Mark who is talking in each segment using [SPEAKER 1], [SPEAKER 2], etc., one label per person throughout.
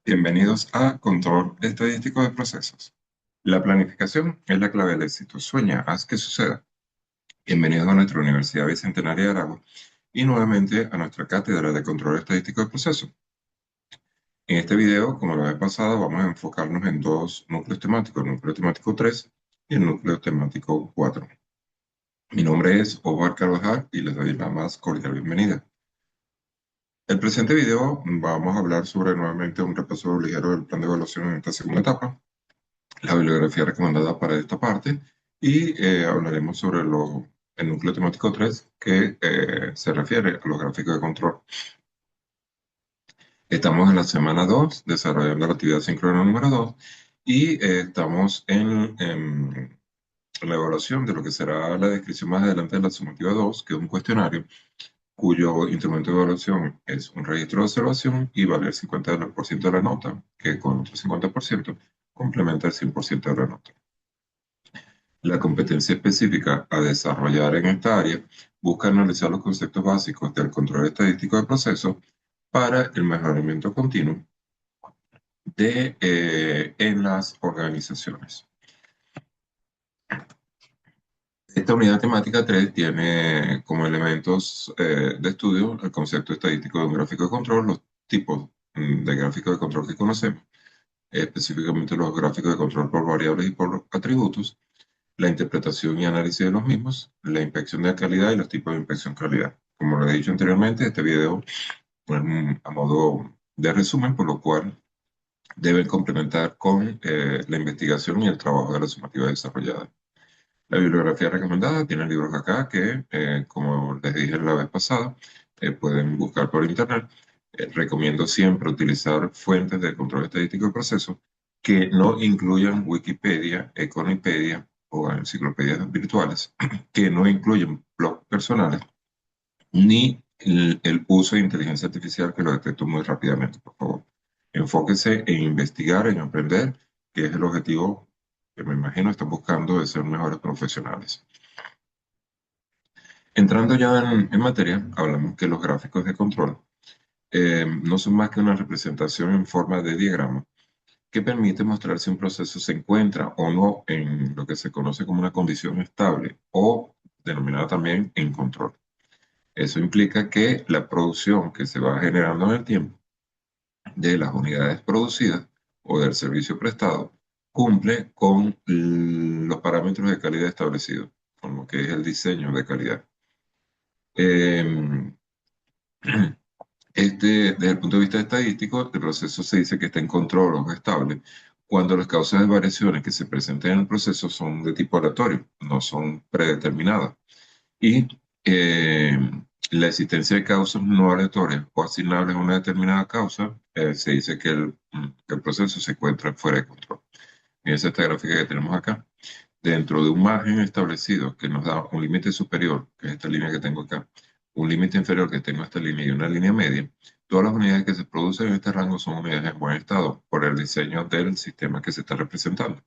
[SPEAKER 1] Bienvenidos a Control Estadístico de Procesos. La planificación es la clave del éxito. Sueña, haz que suceda. Bienvenidos a nuestra Universidad Bicentenaria de Aragua y nuevamente a nuestra cátedra de Control Estadístico de Procesos. En este video, como la vez pasada, vamos a enfocarnos en dos núcleos temáticos, el núcleo temático 3 y el núcleo temático 4. Mi nombre es Omar Carvajal y les doy la más cordial bienvenida. El presente video vamos a hablar sobre nuevamente un repaso ligero del plan de evaluación en esta segunda etapa, la bibliografía recomendada para esta parte y hablaremos sobre el núcleo temático 3 que se refiere a los gráficos de control. Estamos en la semana 2 desarrollando la actividad síncrona número 2 y estamos en la evaluación de lo que será la descripción más adelante de la sumativa 2, que es un cuestionario cuyo instrumento de evaluación es un registro de observación y vale el 50% de la nota, que con otro 50% complementa el 100% de la nota. La competencia específica a desarrollar en esta área busca analizar los conceptos básicos del control estadístico de procesos para el mejoramiento continuo en las organizaciones. Esta unidad temática 3 tiene como elementos de estudio el concepto estadístico de un gráfico de control, los tipos de gráficos de control que conocemos, específicamente los gráficos de control por variables y por atributos, la interpretación y análisis de los mismos, la inspección de calidad y los tipos de inspección calidad. Como lo he dicho anteriormente, este video es a modo de resumen, por lo cual deben complementar con la investigación y el trabajo de la sumativa desarrollada. La bibliografía recomendada tiene libros acá que, como les dije la vez pasada, pueden buscar por internet. Recomiendo siempre utilizar fuentes de control estadístico de procesos que no incluyan Wikipedia, Econopedia o enciclopedias virtuales, que no incluyen blogs personales, ni el uso de inteligencia artificial que lo detecto muy rápidamente, por favor. Enfóquese en investigar, en aprender, que es el objetivo que me imagino están buscando de ser mejores profesionales. Entrando ya en materia, hablamos que los gráficos de control no son más que una representación en forma de diagrama que permite mostrar si un proceso se encuentra o no en lo que se conoce como una condición estable o denominada también en control. Eso implica que la producción que se va generando en el tiempo de las unidades producidas o del servicio prestado cumple con los parámetros de calidad establecidos, con lo que es el diseño de calidad. Eh, desde el punto de vista estadístico, el proceso se dice que está en control o estable cuando las causas de variaciones que se presentan en el proceso son de tipo aleatorio, no son predeterminadas. Y eh, la existencia de causas no aleatorias o asignables a una determinada causa, se dice que el proceso se encuentra fuera de control. Fíjense esta gráfica que tenemos acá. Dentro de un margen establecido que nos da un límite superior, que es esta línea que tengo acá, un límite inferior que tengo esta línea y una línea media, todas las unidades que se producen en este rango son unidades en buen estado por el diseño del sistema que se está representando.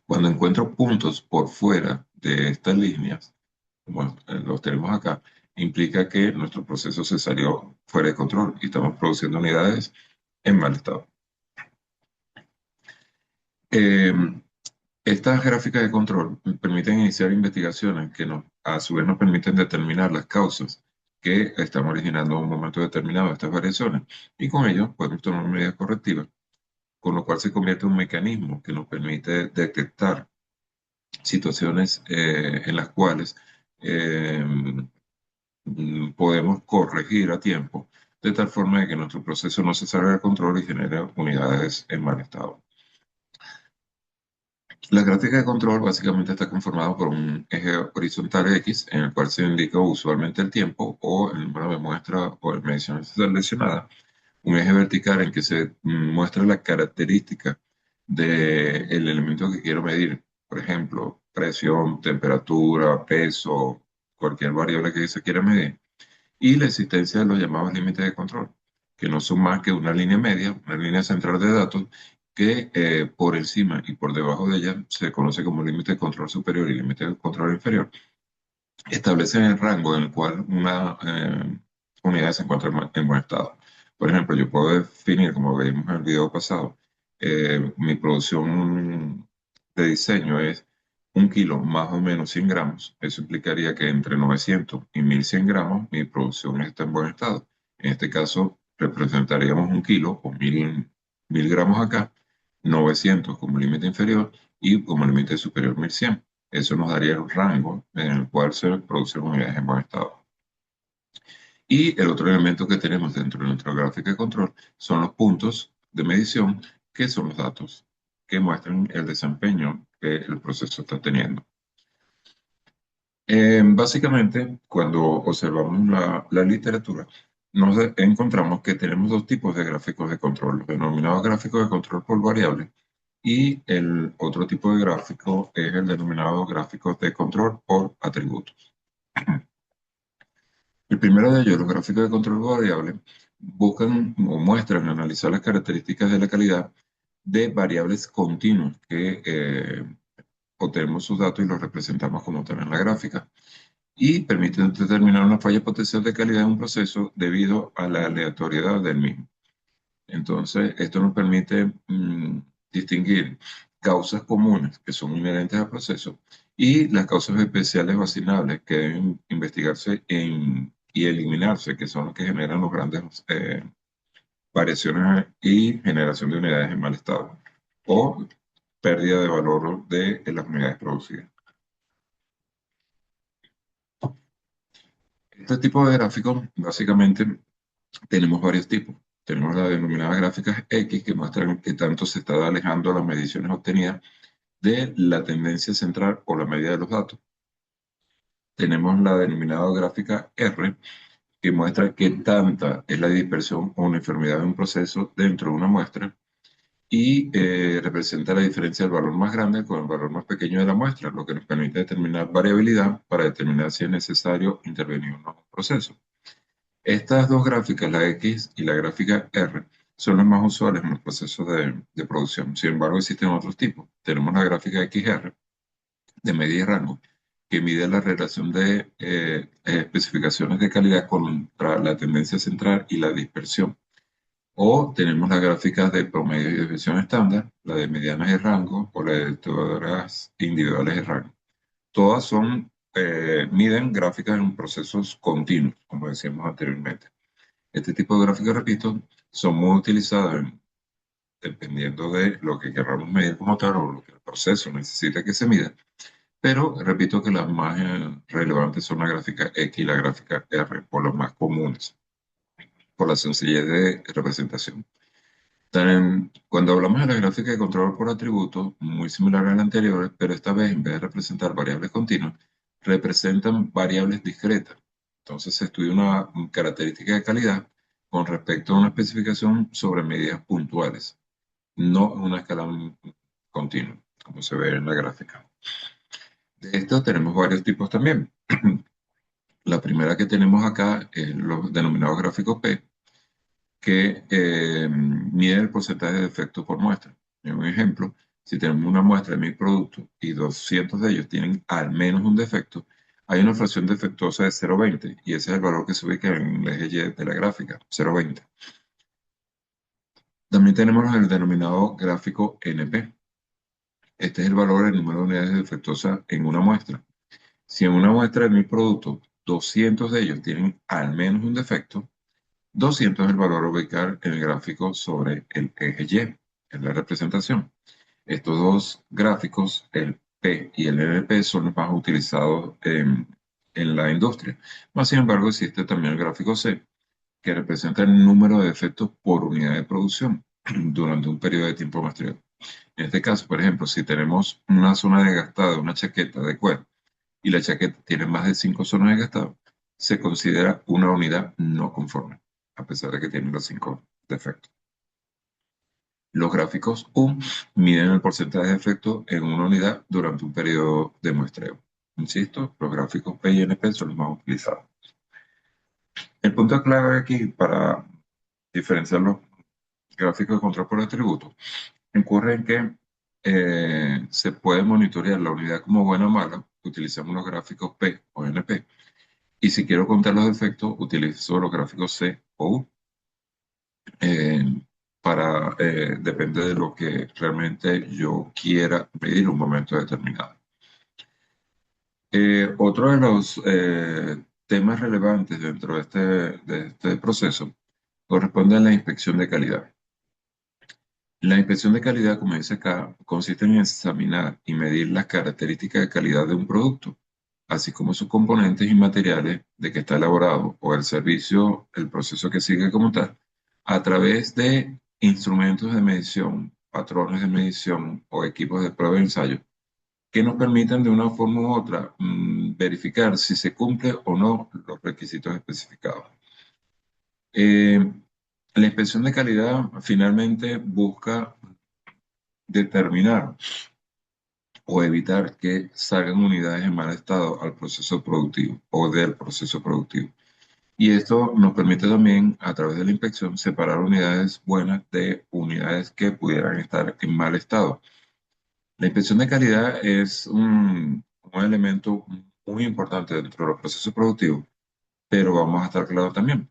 [SPEAKER 1] Cuando encuentro puntos por fuera de estas líneas, como los tenemos acá, implica que nuestro proceso se salió fuera de control y estamos produciendo unidades en mal estado. Eh, Estas gráficas de control permiten iniciar investigaciones que a su vez nos permiten determinar las causas que están originando en un momento determinado estas variaciones y con ello podemos tomar medidas correctivas, con lo cual se convierte en un mecanismo que nos permite detectar situaciones en las cuales eh, podemos corregir a tiempo, de tal forma de que nuestro proceso no se salga de control y genere unidades en mal estado. La gráfica de control básicamente está conformada por un eje horizontal X en el cual se indica usualmente el tiempo o el número de muestras o de mediciones seleccionadas. Un eje vertical en que se muestra la característica del elemento que quiero medir. Por ejemplo, presión, temperatura, peso, cualquier variable que se quiera medir. Y la existencia de los llamados límites de control, que no son más que una línea media, una línea central de datos, que por encima y por debajo de ella se conoce como límite de control superior y límite de control inferior, establecen el rango en el cual una unidad se encuentra en buen estado. Por ejemplo, yo puedo definir, como vimos en el video pasado, mi producción de diseño es 1 kilo más o menos 100 gramos. Eso implicaría que entre 900 y 1100 gramos mi producción está en buen estado. En este caso, representaríamos 1 kilo o 1000 gramos acá, 900 como límite inferior y como límite superior 1100. Eso nos daría el rango en el cual se producen unidades en buen estado. Y el otro elemento que tenemos dentro de nuestra gráfica de control son los puntos de medición, que son los datos que muestran el desempeño que el proceso está teniendo. Básicamente, cuando observamos la literatura, nos encontramos que tenemos dos tipos de gráficos de control, los denominados gráficos de control por variable y el otro tipo de gráfico es el denominado gráficos de control por atributos. El primero de ellos, los gráficos de control variable, buscan o muestran analizar las características de la calidad de variables continuas que obtenemos sus datos y los representamos como tal en la gráfica y permiten determinar una falla potencial de calidad en un proceso debido a la aleatoriedad del mismo. Entonces, esto nos permite distinguir causas comunes que son inherentes al proceso y las causas especiales o asignables que deben investigarse y eliminarse, que son las que generan los grandes variaciones y generación de unidades en mal estado o pérdida de valor de las unidades producidas. Este tipo de gráficos, básicamente, tenemos varios tipos. Tenemos las denominadas gráficas X, que muestran qué tanto se está alejando las mediciones obtenidas de la tendencia central o la medida de los datos. Tenemos la denominada gráfica R, que muestra qué tanta es la dispersión o uniformidad de un proceso dentro de una muestra y representa la diferencia del valor más grande con el valor más pequeño de la muestra, lo que nos permite determinar variabilidad para determinar si es necesario intervenir en un proceso. Estas dos gráficas, la X y la gráfica R, son las más usuales en los procesos de producción. Sin embargo, existen otros tipos. Tenemos la gráfica XR de medida y rango, que mide la relación de especificaciones de calidad contra la tendencia central y la dispersión. O tenemos las gráficas de promedio y desviación estándar, la de medianas de rango o la de todas individuales de rango. Todas miden gráficas en procesos continuos, como decíamos anteriormente. Este tipo de gráficos, repito, son muy utilizados dependiendo de lo que queramos medir como tal o lo que el proceso necesita que se mida. Pero repito que las más relevantes son la gráfica X y la gráfica R, por los más comunes, por la sencillez de representación. Cuando hablamos de la gráfica de control por atributos, muy similar a la anterior, pero esta vez en vez de representar variables continuas, representan variables discretas. Entonces se estudia una característica de calidad con respecto a una especificación sobre medidas puntuales, no una escala continua, como se ve en la gráfica. De esto tenemos varios tipos también. La primera que tenemos acá es los denominados gráficos P, que mide el porcentaje de defectos por muestra. En un ejemplo, si tenemos una muestra de 1000 productos y 200 de ellos tienen al menos un defecto, hay una fracción defectuosa de 0,20 y ese es el valor que se ubica en el eje Y de la gráfica, 0,20. También tenemos el denominado gráfico NP. Este es el valor del número de unidades defectuosas en una muestra. Si en una muestra de 1000 productos, 200 de ellos tienen al menos un defecto, 200 es el valor a ubicar en el gráfico sobre el eje Y, en la representación. Estos dos gráficos, el P y el NP, son los más utilizados en la industria. Mas, sin embargo, existe también el gráfico C, que representa el número de defectos por unidad de producción durante un periodo de tiempo muestreo. En este caso, por ejemplo, si tenemos una zona desgastada de una chaqueta de cuero y la chaqueta tiene más de 5 zonas desgastadas, se considera una unidad no conforme, a pesar de que tiene los 5 defectos. Los gráficos U miden el porcentaje de defectos en una unidad durante un periodo de muestreo. Insisto, los gráficos P y NP son los más utilizados. El punto clave aquí para diferenciar los gráficos de control por atributos ocurre en que se puede monitorear la unidad como buena o mala, utilizamos los gráficos P o NP, y si quiero contar los defectos, utilizo los gráficos C o U. eh, depende de lo que realmente yo quiera medir en un momento determinado. Otro de los temas relevantes dentro de este proceso corresponde a la inspección de calidad. La inspección de calidad, como dice acá, consiste en examinar y medir las características de calidad de un producto, así como sus componentes y materiales de que está elaborado o el servicio, el proceso que sigue como tal, a través de instrumentos de medición, patrones de medición o equipos de prueba y ensayo que nos permitan de una forma u otra verificar si se cumple o no los requisitos especificados. Eh, la inspección de calidad finalmente busca determinar o evitar que salgan unidades en mal estado al proceso productivo o del proceso productivo. Y esto nos permite también, a través de la inspección, separar unidades buenas de unidades que pudieran estar en mal estado. La inspección de calidad es un elemento muy importante dentro de los procesos productivos, pero vamos a estar claros también.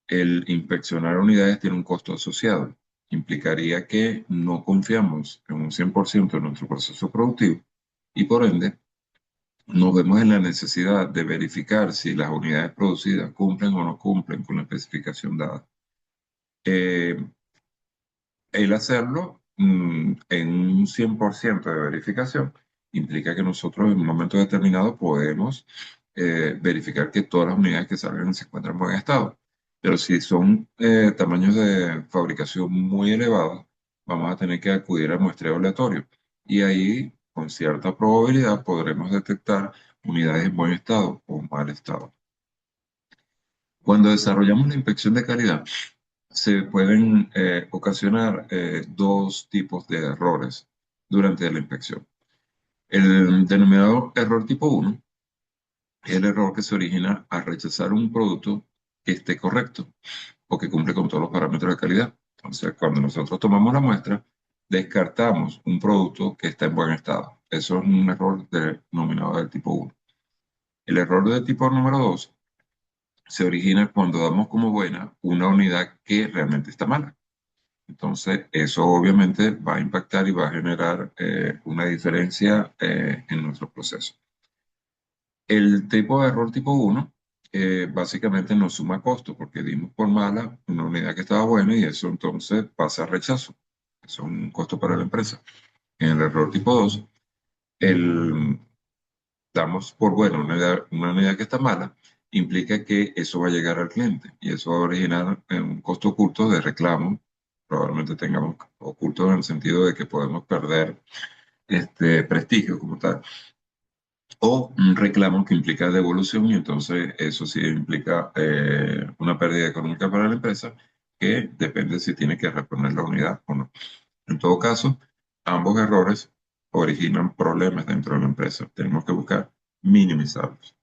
[SPEAKER 1] El inspeccionar unidades tiene un costo asociado. Implicaría que no confiamos en un 100% en nuestro proceso productivo y por ende nos vemos en la necesidad de verificar si las unidades producidas cumplen o no cumplen con la especificación dada. Eh, el hacerlo en un 100% de verificación implica que nosotros en un momento determinado podemos verificar que todas las unidades que salgan se encuentran en buen estado. Pero si son tamaños de fabricación muy elevados, vamos a tener que acudir al muestreo aleatorio. Y ahí, con cierta probabilidad, podremos detectar unidades en buen estado o mal estado. Cuando desarrollamos la inspección de calidad, se pueden ocasionar dos tipos de errores durante la inspección. El denominado error tipo 1 es el error que se origina al rechazar un producto que esté correcto o que cumple con todos los parámetros de calidad. Entonces, cuando nosotros tomamos la muestra, descartamos un producto que está en buen estado. Eso es un error denominado del tipo 1. El error del tipo número 2 se origina cuando damos como buena una unidad que realmente está mala. Entonces, eso obviamente va a impactar y va a generar una diferencia en nuestro proceso. El tipo de error tipo 1 básicamente nos suma costo porque dimos por mala una unidad que estaba buena y eso entonces pasa a rechazo. Eso es un costo para la empresa. En el error tipo 2 el, damos por buena una unidad que está mala, implica que eso va a llegar al cliente y eso va a originar un costo oculto de reclamo. Probablemente tengamos oculto en el sentido de que podemos perder este prestigio como tal. O un reclamo que implica devolución y entonces eso sí implica una pérdida económica para la empresa que depende si tiene que reponer la unidad o no. En todo caso, ambos errores originan problemas dentro de la empresa. Tenemos que buscar minimizarlos.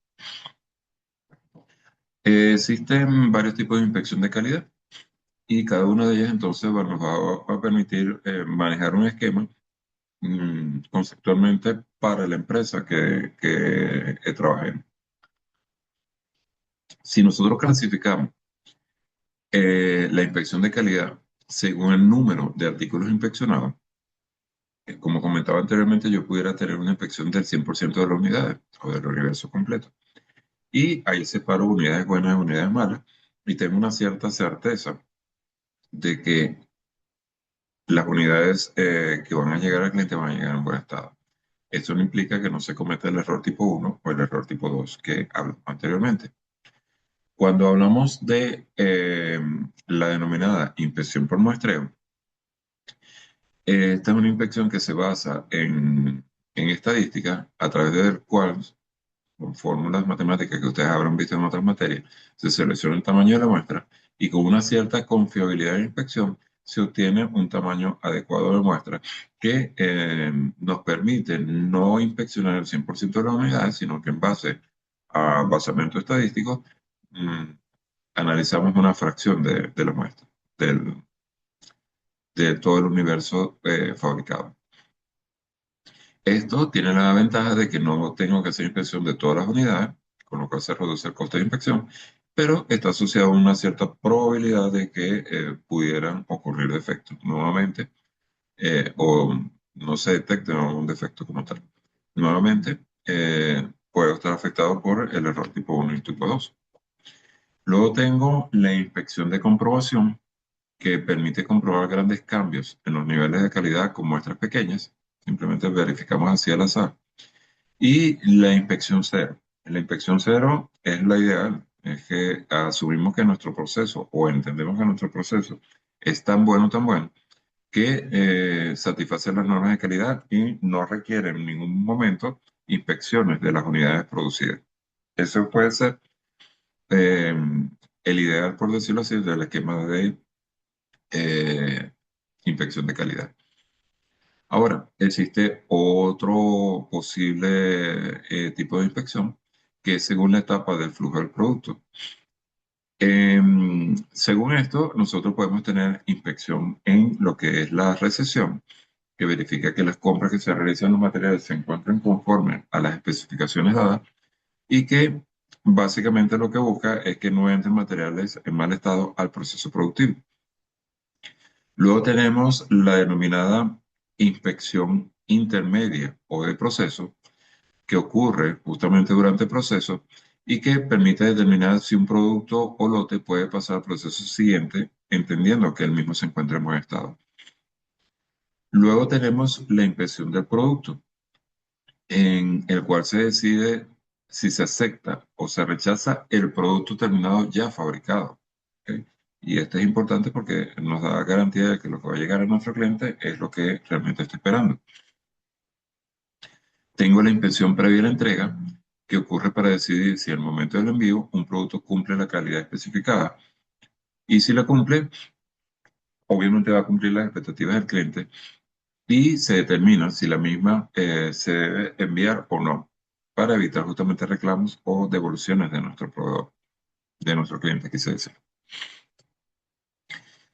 [SPEAKER 1] Existen varios tipos de inspección de calidad y cada una de ellas entonces nos va a permitir manejar un esquema conceptualmente para la empresa que trabajemos. Si nosotros clasificamos la inspección de calidad según el número de artículos inspeccionados, como comentaba anteriormente, yo pudiera tener una inspección del 100% de las unidades o del universo completo. Y ahí separo unidades buenas de unidades malas y tengo una cierta certeza de que las unidades que van a llegar al cliente van a llegar en buen estado. Esto no implica que no se cometa el error tipo 1 o el error tipo 2 que hablamos anteriormente. Cuando hablamos de la denominada inspección por muestreo, esta es una inspección que se basa en estadística a través del cual, con fórmulas matemáticas que ustedes habrán visto en otras materias, se selecciona el tamaño de la muestra y con una cierta confiabilidad de la inspección se obtiene un tamaño adecuado de muestra que nos permite no inspeccionar el 100% de las unidades, sino que en base a basamento estadístico mm, analizamos una fracción de la muestra, de todo el universo fabricado. Esto tiene la ventaja de que no tengo que hacer inspección de todas las unidades, con lo cual se reduce el costo de inspección pero está asociado a una cierta probabilidad de que pudieran ocurrir defectos nuevamente o no se detecte un defecto como tal. Nuevamente, puedo estar afectado por el error tipo 1 y tipo 2. Luego tengo la inspección de comprobación, que permite comprobar grandes cambios en los niveles de calidad con muestras pequeñas. Simplemente verificamos así al azar. Y la inspección cero. La inspección cero es la ideal. Es que asumimos que nuestro proceso o entendemos que nuestro proceso es tan bueno, que satisface las normas de calidad y no requiere en ningún momento inspecciones de las unidades producidas. Eso puede ser eh, el ideal, por decirlo así, del esquema de eh, inspección de calidad. Ahora, existe otro posible tipo de inspección que es según la etapa del flujo del producto. Según esto, nosotros podemos tener inspección en lo que es la recesión, que verifica que las compras que se realizan en los materiales se encuentren conformes a las especificaciones dadas y que básicamente lo que busca es que no entren materiales en mal estado al proceso productivo. Luego tenemos la denominada inspección intermedia o de proceso, que ocurre justamente durante el proceso y que permite determinar si un producto o lote puede pasar al proceso siguiente, entendiendo que el mismo se encuentra en buen estado. Luego tenemos la inspección del producto, en el cual se decide si se acepta o se rechaza el producto terminado ya fabricado. ¿Ok? Y esto es importante porque nos da garantía de que lo que va a llegar a nuestro cliente es lo que realmente está esperando. Tengo la inspección previa a la entrega, que ocurre para decidir si al momento del envío un producto cumple la calidad especificada. Y si la cumple, obviamente va a cumplir las expectativas del cliente y se determina si la misma se debe enviar o no, para evitar justamente reclamos o devoluciones de nuestro proveedor, de nuestro cliente, quise decir.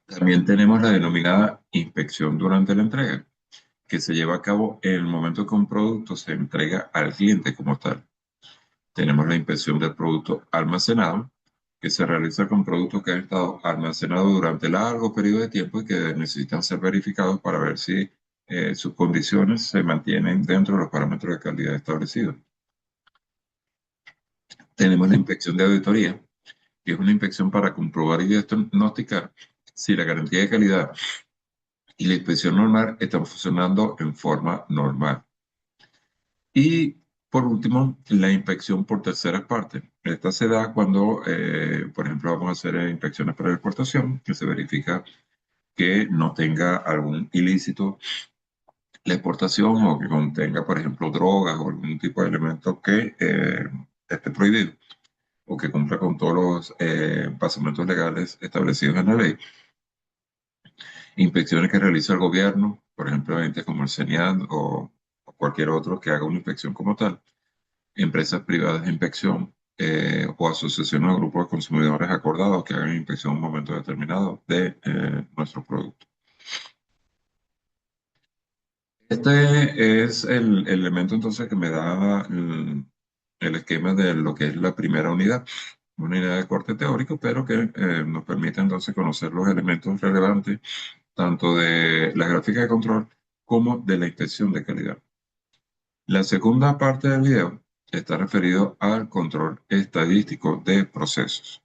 [SPEAKER 1] También tenemos la denominada inspección durante la entrega, que se lleva a cabo en el momento que un producto se entrega al cliente como tal. Tenemos la inspección del producto almacenado, que se realiza con productos que han estado almacenados durante largo periodo de tiempo y que necesitan ser verificados para ver si sus condiciones se mantienen dentro de los parámetros de calidad establecidos. Tenemos la inspección de auditoría, que es una inspección para comprobar y diagnosticar si la garantía de calidad y la inspección normal están funcionando en forma normal. Y por último, la inspección por terceras partes. Esta se da cuando, por ejemplo, vamos a hacer inspecciones para exportación, que se verifica que no tenga algún ilícito la exportación o que contenga, por ejemplo, drogas o algún tipo de elemento que esté prohibido o que cumpla con todos los pasamientos legales establecidos en la ley. Inspecciones que realiza el gobierno, por ejemplo, entes como el CENIAT o cualquier otro que haga una inspección como tal. Empresas privadas de inspección o asociaciones o grupos de consumidores acordados que hagan inspección en un momento determinado de nuestro producto. Este es el elemento entonces que me da el esquema de lo que es la primera unidad, una unidad de corte teórico, pero que nos permite entonces conocer los elementos relevantes tanto de la gráfica de control como de la inspección de calidad. La segunda parte del video está referido al control estadístico de procesos.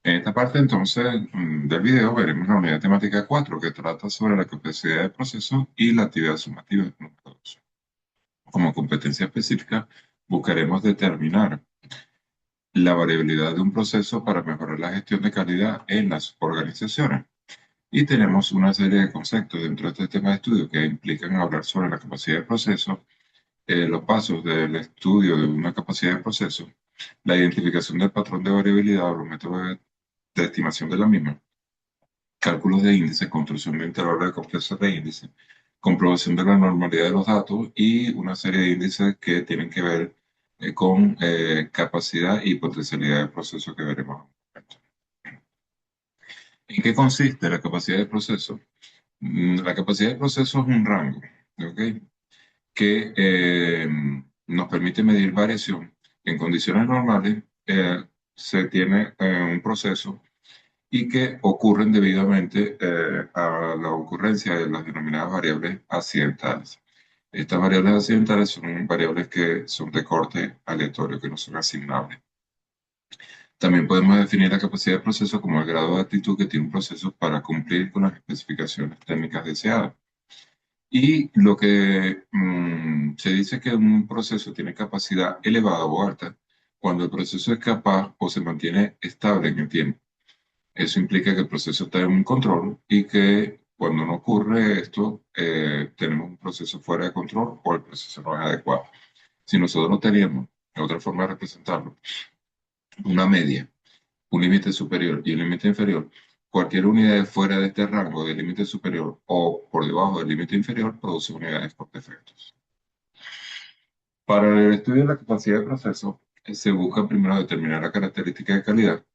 [SPEAKER 1] En esta parte entonces del video veremos la unidad temática 4 que trata sobre la capacidad de proceso y la actividad sumativa de número 2. Como competencia específica, buscaremos determinar la variabilidad de un proceso para mejorar la gestión de calidad en las organizaciones. Y tenemos una serie de conceptos dentro de este tema de estudio que implican hablar sobre la capacidad de proceso, los pasos del estudio de una capacidad de proceso, la identificación del patrón de variabilidad o los métodos de estimación de la misma, cálculos de índices, construcción de intervalos de complejos de índices, comprobación de la normalidad de los datos y una serie de índices que tienen que ver con capacidad y potencialidad del proceso que veremos. ¿En qué consiste la capacidad de proceso? La capacidad de proceso es un rango, ¿ok? Que nos permite medir variación en condiciones normales se tiene un proceso y que ocurren debidamente a la ocurrencia de las denominadas variables accidentales. Estas variables accidentales son variables que son de corte aleatorio, que no son asignables. También podemos definir la capacidad del proceso como el grado de actitud que tiene un proceso para cumplir con las especificaciones técnicas deseadas. Y lo que se dice que un proceso tiene capacidad elevada o alta cuando el proceso es capaz o se mantiene estable en el tiempo. Eso implica que el proceso está en un control y que cuando no ocurre esto, tenemos un proceso fuera de control o el proceso no es adecuado. Si nosotros no teníamos otra forma de representarlo, una media, un límite superior y un límite inferior, cualquier unidad fuera de este rango del límite superior o por debajo del límite inferior produce unidades por defectos. Para el estudio de la capacidad de proceso, se busca primero determinar la característica de calidad,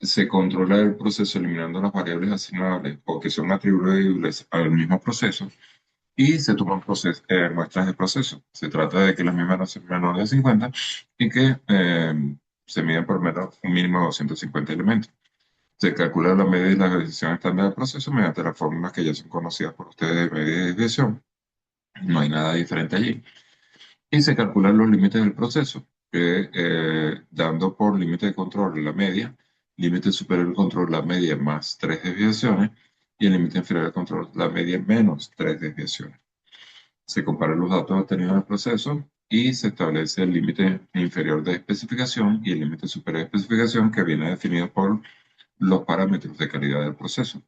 [SPEAKER 1] se controla el proceso eliminando las variables asignables o que son atribuibles al mismo proceso y se toman muestras de proceso. Se trata de que las mismas no sean menores de 50 y que se miden por menos un mínimo de 250 elementos. Se calcula la media y la desviación estándar del proceso mediante las fórmulas que ya son conocidas por ustedes de media y desviación. No hay nada diferente allí. Y se calculan los límites del proceso, que, dando por límite de control la media, límite superior del control la media más tres desviaciones y el límite inferior del control la media menos tres desviaciones. Se comparan los datos obtenidos del proceso y se establece el límite inferior de especificación y el límite superior de especificación que viene definido por los parámetros de calidad del proceso.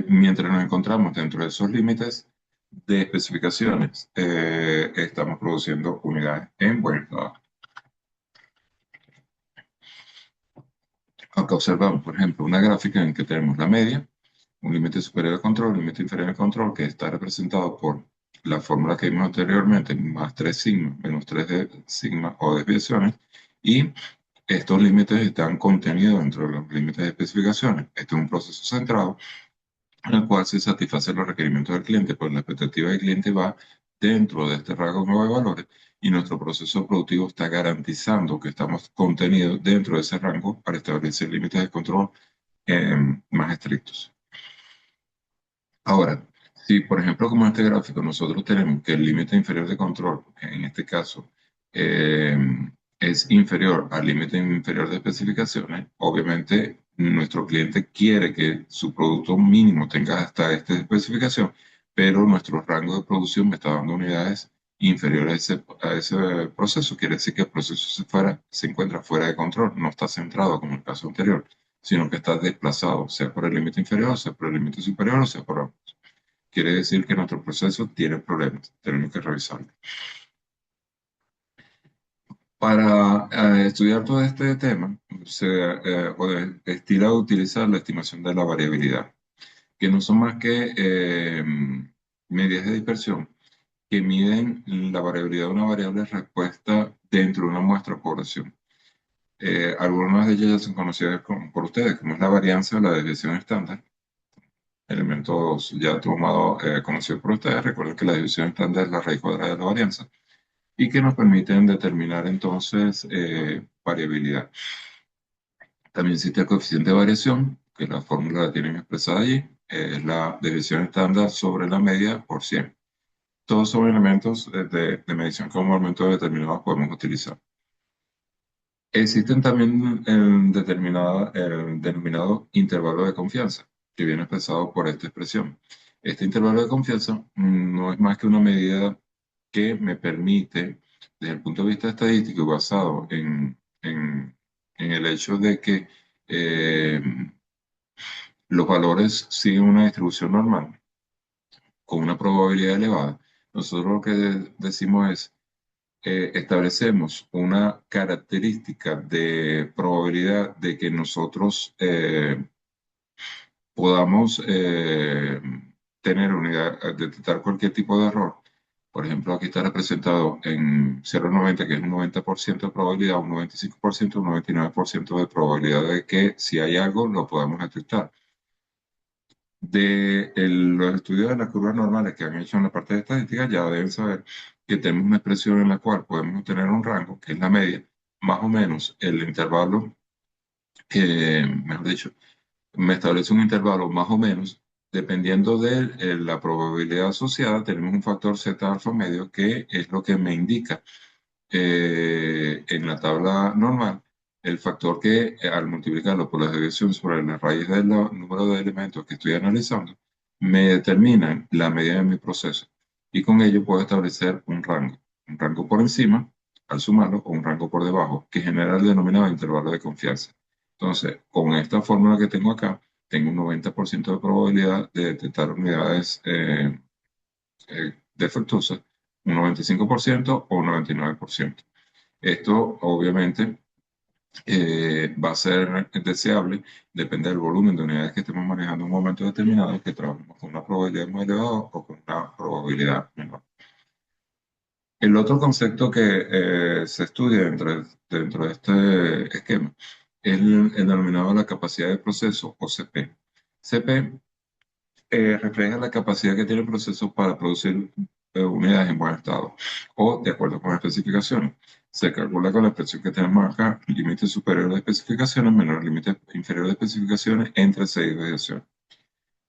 [SPEAKER 1] Mientras nos encontramos dentro de esos límites de especificaciones, estamos produciendo unidades en buen estado. Acá observamos, por ejemplo, una gráfica en que tenemos la media, un límite superior de control, un límite inferior de control, que está representado por la fórmula que vimos anteriormente, más 3 sigma, menos 3 de sigma o desviaciones, y estos límites están contenidos dentro de los límites de especificaciones. Este es un proceso centrado en el cual se satisfacen los requerimientos del cliente, pues la expectativa del cliente va dentro de este rango de valores y nuestro proceso productivo está garantizando que estamos contenidos dentro de ese rango para establecer límites de control más estrictos. Ahora, si por ejemplo como en este gráfico nosotros tenemos que el límite inferior de control, en este caso, eh, es inferior al límite inferior de especificaciones, obviamente nuestro cliente quiere que su producto mínimo tenga hasta esta especificación, pero nuestro rango de producción me está dando unidades inferiores a ese proceso. Quiere decir que el proceso se encuentra fuera de control, no está centrado como el caso anterior, sino que está desplazado, sea por el límite inferior, sea por el límite superior, o sea por ambos. Quiere decir que nuestro proceso tiene problemas, tenemos que revisarlo. Para estudiar todo este tema, se estila utilizar la estimación de la variabilidad, que no son más que medidas de dispersión que miden la variabilidad de una variable respuesta dentro de una muestra de población. Algunas de ellas ya son conocidas por ustedes, como es la varianza o la desviación estándar, elementos ya tomados, conocidos por ustedes. Recuerden que la división estándar es la raíz cuadrada de la varianza y que nos permiten determinar entonces variabilidad. También existe el coeficiente de variación, que la fórmula la tienen expresada allí, es la desviación estándar sobre la media por 100. Todos son elementos de medición que en un momento determinado podemos utilizar. Existen también el denominado intervalo de confianza, que viene expresado por esta expresión. Este intervalo de confianza no es más que una medida que me permite, desde el punto de vista estadístico, basado en el hecho de que eh, los valores siguen una distribución normal, con una probabilidad elevada. Nosotros lo que decimos es establecemos una característica de probabilidad de que nosotros podamos tener unidad, detectar cualquier tipo de error. Por ejemplo, aquí está representado en 0,90, que es un 90% de probabilidad, un 95%, un 99% de probabilidad de que si hay algo lo podamos detectar. Los estudios de las curvas normales que han hecho en la parte de estadística ya deben saber que tenemos una expresión en la cual podemos obtener un rango, que es la media, más o menos el intervalo, mejor dicho, me establece un intervalo más o menos, dependiendo de la probabilidad asociada, tenemos un factor Z alfa medio que es lo que me indica en la tabla normal el factor que al multiplicarlo por la desviación sobre la raíz del número de elementos que estoy analizando, me determina la medida de mi proceso. Y con ello puedo establecer un rango por encima, al sumarlo, o un rango por debajo, que genera el denominado intervalo de confianza. Entonces, con esta fórmula que tengo acá, tengo un 90% de probabilidad de detectar unidades defectuosas, un 95% o un 99%. Esto obviamente va a ser deseable, depende del volumen de unidades que estemos manejando en un momento determinado, que trabajemos con una probabilidad muy elevada o con una probabilidad menor. El otro concepto que se estudia dentro de este esquema es el denominado la capacidad de proceso o CP. CP refleja la capacidad que tiene el proceso para producir unidades en buen estado o de acuerdo con las especificaciones. Se calcula con la expresión que tenemos acá, límite superior de especificaciones menor límite inferior de especificaciones entre 6 desviaciones.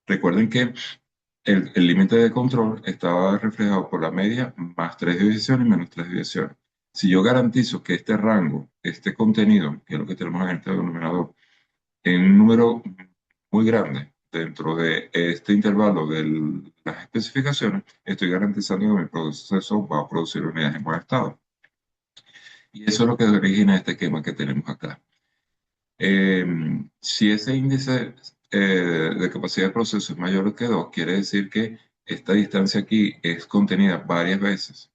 [SPEAKER 1] Recuerden que el límite de control estaba reflejado por la media más 3 desviaciones menos 3 desviaciones. Si yo garantizo que este rango, este contenido, que es lo que tenemos en este denominador, en un número muy grande dentro de este intervalo de las especificaciones, estoy garantizando que mi proceso va a producir unidades en buen estado. Y eso es lo que origina este esquema que tenemos acá. Eh, si ese índice de capacidad de proceso es mayor que 2, quiere decir que esta distancia aquí es contenida varias veces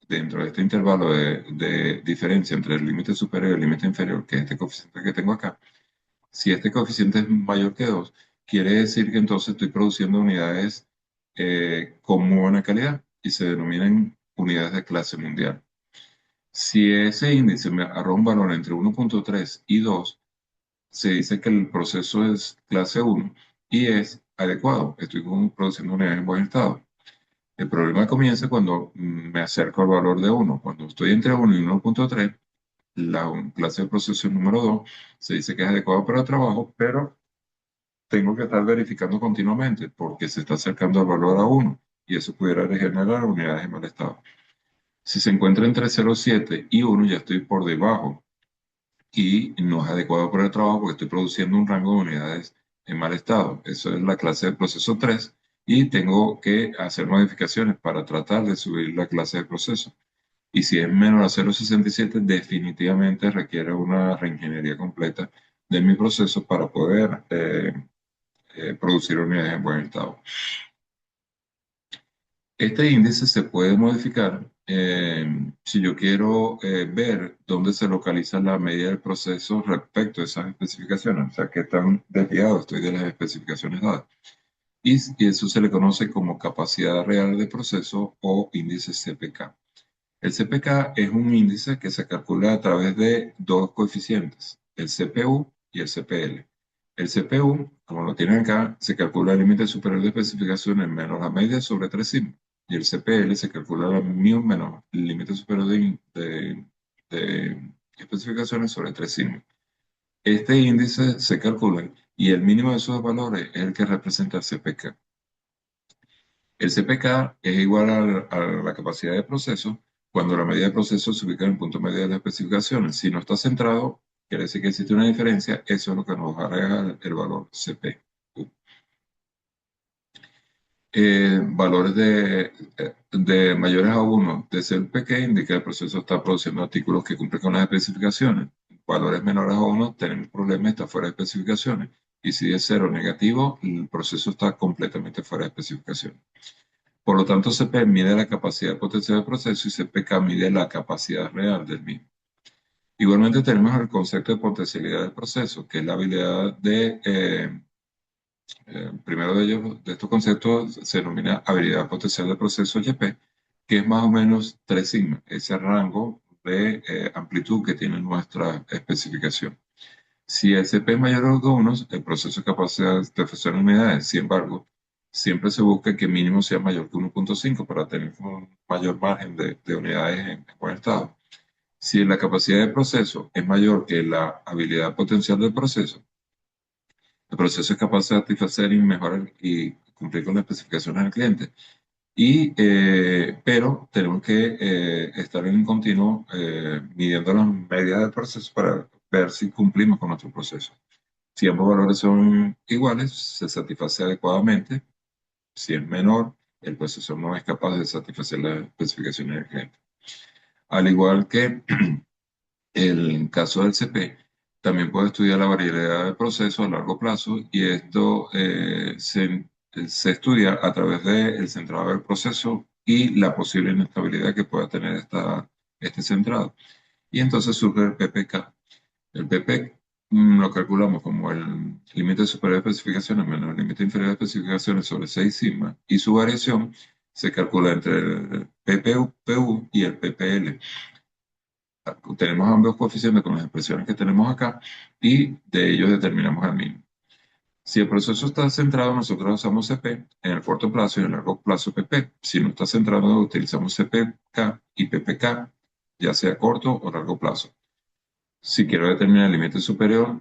[SPEAKER 1] dentro de este intervalo de diferencia entre el límite superior y el límite inferior, que es este coeficiente que tengo acá. Si este coeficiente es mayor que 2, quiere decir que entonces estoy produciendo unidades con muy buena calidad y se denominan unidades de clase mundial. Si ese índice me arroja un valor entre 1,3 y 2, se dice que el proceso es clase 1 y es adecuado. Estoy produciendo unidades en buen estado. El problema comienza cuando me acerco al valor de 1. Cuando estoy entre 1 y 1,3, la clase de proceso número 2 se dice que es adecuado para el trabajo, pero tengo que estar verificando continuamente porque se está acercando al valor a 1 y eso pudiera generar unidades en mal estado. Si se encuentra entre 0,7 y 1, ya estoy por debajo y no es adecuado para el trabajo porque estoy produciendo un rango de unidades en mal estado. Eso es la clase de proceso 3 y tengo que hacer modificaciones para tratar de subir la clase de proceso. Y si es menor a 0,67, definitivamente requiere una reingeniería completa de mi proceso para poder producir unidades en buen estado. Este índice se puede modificar si yo quiero ver dónde se localiza la medida del proceso respecto a esas especificaciones, o sea, qué tan desviado estoy de las especificaciones dadas. Y eso se le conoce como capacidad real de proceso o índice CPK. El CPK es un índice que se calcula a través de dos coeficientes, el CPU y el CPL. El CPU, como lo tienen acá, se calcula el límite superior de especificaciones menos la media sobre 3 sigma. Y el CPL se calcula la mu menos el límite superior de especificaciones sobre 3 sigma. Este índice se calcula y el mínimo de esos valores es el que representa el CPK. El CPK es igual a la capacidad de proceso cuando la medida de proceso se ubica en el punto medio de las especificaciones. Si no está centrado, quiere decir que existe una diferencia. Eso es lo que nos agrega el valor CP. Valores de mayores a 1 de CPK indica que el proceso está produciendo artículos que cumplen con las especificaciones. Valores menores a 1 tenemos problemas, está fuera de especificaciones. Y si es cero negativo, el proceso está completamente fuera de especificaciones. Por lo tanto, CP mide la capacidad potencial del proceso y CPK mide la capacidad real del mismo. Igualmente tenemos el concepto de potencialidad del proceso, que es la habilidad primero de ellos, de estos conceptos, se denomina habilidad potencial del proceso YP, que es más o menos 3 sigma, ese rango de amplitud que tiene nuestra especificación. Si el CP es mayor a 1, el proceso es capaz de ofrecer unidades. Sin embargo, siempre se busca que mínimo sea mayor que 1,5 para tener un mayor margen de unidades en buen estado. Si la capacidad de proceso es mayor que la habilidad potencial del proceso, el proceso es capaz de satisfacer y mejorar y cumplir con las especificaciones del cliente. Pero tenemos que estar en un continuo midiendo las medidas del proceso para ver si cumplimos con nuestro proceso. Si ambos valores son iguales, se satisface adecuadamente. Si es menor, el proceso no es capaz de satisfacer las especificaciones del cliente. Al igual que el caso del CP, también puede estudiar la variabilidad del proceso a largo plazo y esto se estudia a través del centrado del proceso y la posible inestabilidad que pueda tener este centrado. Y entonces surge el PPK. El PP lo calculamos como el límite superior de especificaciones menos el límite inferior de especificaciones sobre 6 sigma y su variación se calcula entre el PPU y el PPL. Tenemos ambos coeficientes con las expresiones que tenemos acá y de ellos determinamos el mínimo. Si el proceso está centrado, nosotros usamos CP en el corto plazo y en el largo plazo PP. Si no está centrado, utilizamos CPK y PPK, ya sea corto o largo plazo. Si quiero determinar el límite superior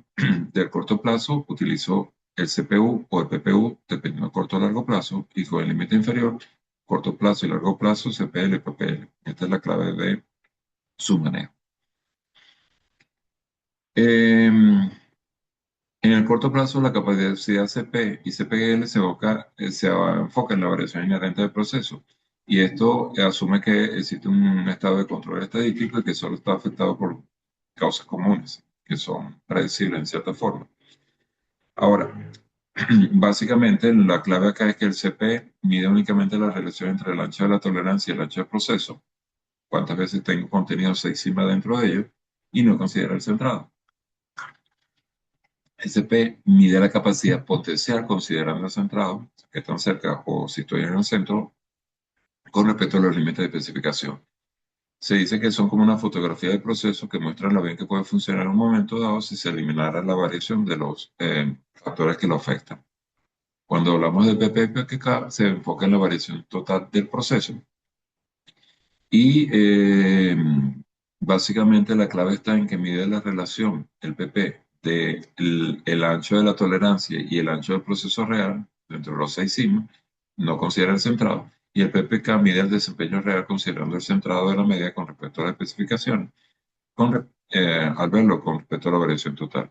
[SPEAKER 1] del corto plazo, utilizo el CPU o el PPU, dependiendo de corto o largo plazo, y con el límite inferior, corto plazo y largo plazo, CPL y PPL. Esta es la clave de su manejo. En el corto plazo, la capacidad CP y CPL se enfoca en la variación inherente del proceso. Y esto asume que existe un estado de control estadístico y que solo está afectado por causas comunes, que son predecibles en cierta forma. Ahora, básicamente la clave acá es que el CP mide únicamente la relación entre el ancho de la tolerancia y el ancho del proceso, cuántas veces tengo contenido 6 sigma dentro de ello, y no considera el centrado. SP mide la capacidad potencial considerando el centrado, que están cerca o si estoy en el centro, con respecto a los límites de especificación. Se dice que son como una fotografía del proceso que muestra lo bien que puede funcionar en un momento dado si se eliminara la variación de los factores que lo afectan. Cuando hablamos de PPPK, se enfoca en la variación total del proceso y básicamente la clave está en que mide la relación, el PP, de el ancho de la tolerancia y el ancho del proceso real, dentro de los 6 sigma, no considera el centrado, y el PPK mide el desempeño real considerando el centrado de la medida con respecto a las especificaciones, al verlo con respecto a la variación total.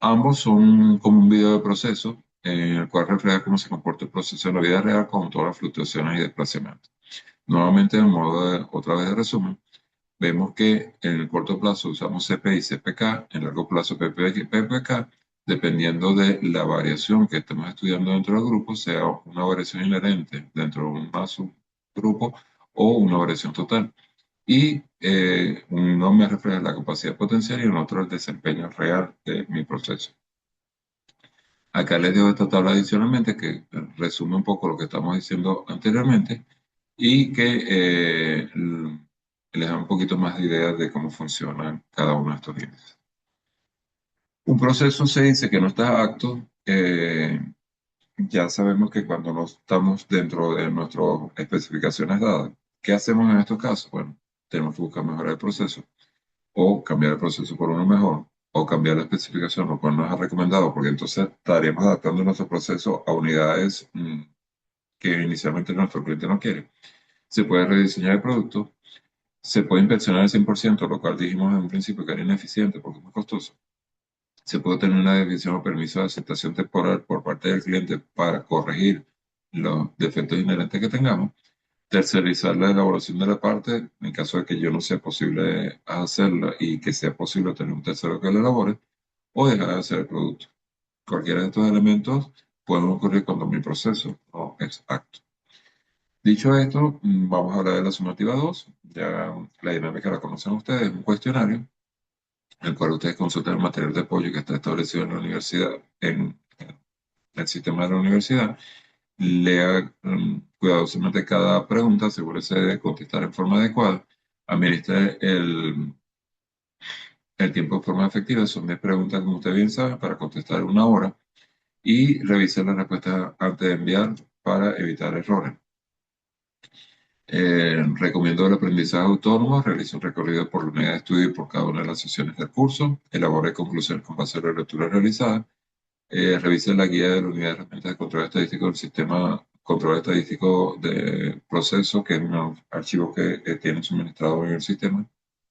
[SPEAKER 1] Ambos son como un video de proceso en el cual refleja cómo se comporta el proceso en la vida real con todas las fluctuaciones y desplazamientos. Nuevamente, en modo otra vez de resumen, vemos que en el corto plazo usamos CP y CPK, en el largo plazo PP y PPK, dependiendo de la variación que estemos estudiando dentro del grupo, sea una variación inherente dentro de un subgrupo o una variación total. Y uno me refleja la capacidad potencial y en otro el desempeño real de mi proceso. Acá les dejo esta tabla adicionalmente que resume un poco lo que estamos diciendo anteriormente y que les da un poquito más de idea de cómo funcionan cada uno de estos índices. Un proceso se dice que no está apto. Ya sabemos que cuando no estamos dentro de nuestras especificaciones dadas, ¿qué hacemos en estos casos? Bueno, tenemos que buscar mejorar el proceso o cambiar el proceso por uno mejor, o cambiar la especificación, lo cual no es recomendado, porque entonces estaríamos adaptando nuestro proceso a unidades que inicialmente nuestro cliente no quiere. Se puede rediseñar el producto, se puede inspeccionar al 100%, lo cual dijimos en un principio que era ineficiente porque es muy costoso. Se puede tener una definición o permiso de aceptación temporal por parte del cliente para corregir los defectos inherentes que tengamos. Tercerizar la elaboración de la parte en caso de que yo no sea posible hacerla y que sea posible tener un tercero que la elabore o dejar de hacer el producto. Cualquiera de estos elementos pueden ocurrir cuando mi proceso no es apto. Dicho esto, vamos a hablar de la sumativa 2. Ya la dinámica la conocen ustedes, es un cuestionario en el cual ustedes consultan el material de apoyo que está establecido en la universidad, en el sistema de la universidad. Lea cuidadosamente cada pregunta, asegúrese de contestar en forma adecuada, administre el tiempo de forma efectiva. Son 10 preguntas, como usted bien sabe, para contestar una hora y revise las respuestas antes de enviar para evitar errores. Recomiendo el aprendizaje autónomo, realice un recorrido por la unidad de estudio y por cada una de las sesiones del curso, elabore conclusiones con base en la lectura realizada, revise la guía de la unidad de herramientas de control estadístico del sistema control estadístico de proceso, que es un archivo que tiene suministrado en el sistema,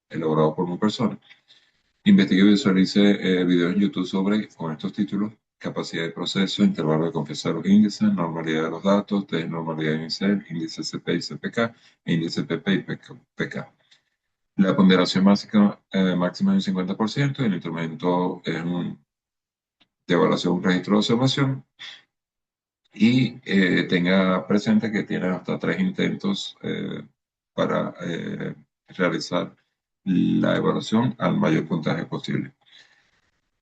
[SPEAKER 1] elaborado por una persona. Investigue y visualice videos en YouTube sobre, con estos títulos: capacidad de proceso, intervalo de confianza de los índices, normalidad de los datos, test de normalidad inicial, índice CP y CPK, e índice PP y PK. La ponderación máxima es un 50%, y el instrumento es de evaluación, un registro de observación, y tenga presente que tiene hasta 3 intentos para realizar la evaluación al mayor puntaje posible.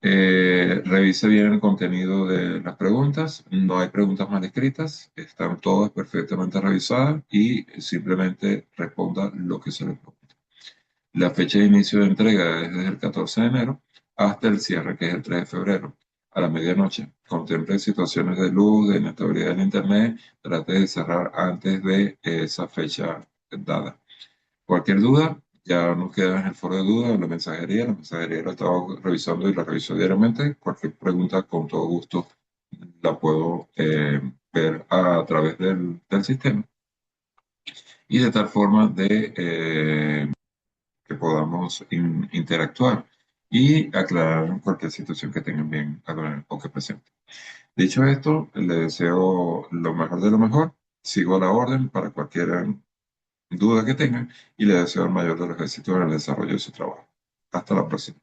[SPEAKER 1] Revise bien el contenido de las preguntas. No hay preguntas mal escritas, están todas perfectamente revisadas, y simplemente responda lo que se le pregunta. La fecha de inicio de entrega es desde el 14 de enero hasta el cierre, que es el 3 de febrero, a la medianoche. Contemple situaciones de luz, de inestabilidad en Internet. Trate de cerrar antes de esa fecha dada. Cualquier duda, ya nos queda en el foro de dudas, en la mensajería. La mensajería la estaba revisando y la reviso diariamente. Cualquier pregunta, con todo gusto, la puedo ver a través del sistema, y de tal forma que podamos interactuar y aclarar cualquier situación que tengan bien o que presenten. Dicho esto, le deseo lo mejor de lo mejor. Sigo a la orden para cualquier duda que tengan, y le deseo el mayor de los éxitos en el desarrollo de su trabajo. Hasta la próxima.